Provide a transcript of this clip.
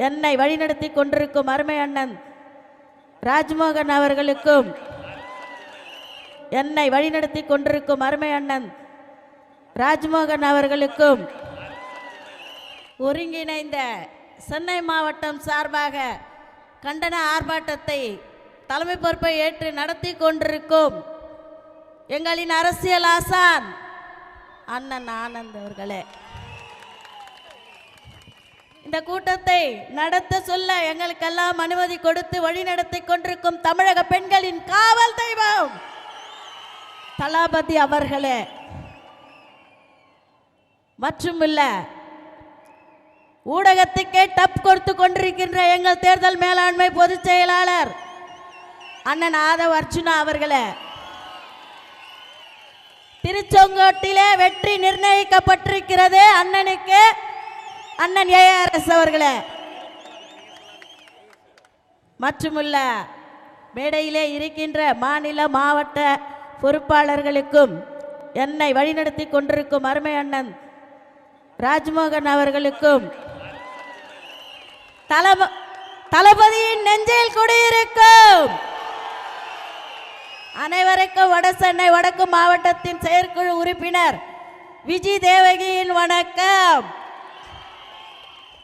என்னை வழிநடத்தி கொண்டிருக்கும் அருமை அண்ணன் ராஜ்மோகன் அவர்களுக்கும், என்னை வழிநடத்தி கொண்டிருக்கும் அருமை அண்ணன் ராஜ்மோகன் அவர்களுக்கும் ஒருங்கிணைந்த சென்னை மாவட்டம் சார்பாக கண்டன ஆர்ப்பாட்டத்தை தலைமை பொறுப்பை ஏற்று நடத்தி கொண்டிருக்கும் எங்களின் அரசியல் ஆசான் அண்ணன் ஆனந்த் அவர்களே, இந்த கூட்டத்தை நடத்த சொல்ல எங்களுக்கெல்லாம் அனுமதி கொடுத்து வழி நடத்தி கொண்டிருக்கும் தமிழக பெண்களின் காவல் தெய்வம் தளபதி அவர்களே, மற்றும் இல்ல ஊடகத்துக்கே டப் கொடுத்து கொண்டிருக்கின்ற எங்கள் தேர்தல் மேலாண்மை பொதுச் செயலாளர் அண்ணன் ஆதவ் அர்ஜுனா அவர்களே, திருச்செங்கோட்டிலே வெற்றி நிர்ணயிக்கப்பட்டிருக்கிறது அண்ணனுக்கு, அண்ணன் ஏஆர்எஸ் அவர்களே, மற்றுமுள்ள மேடையிலே இருக்கின்ற மாநில மாவட்ட பொறுப்பாளர்களுக்கும், என்னை வழிநடத்தி கொண்டிருக்கும் அருமை அண்ணன் ராஜ்மோகன் அவர்களுக்கும், தளபதியின் நெஞ்சில் குடியிருக்கும் அனைவருக்கும் வட சென்னை வடக்கு மாவட்டத்தின் செயற்குழு உறுப்பினர் விஜய் தேவகியின் வணக்கம்.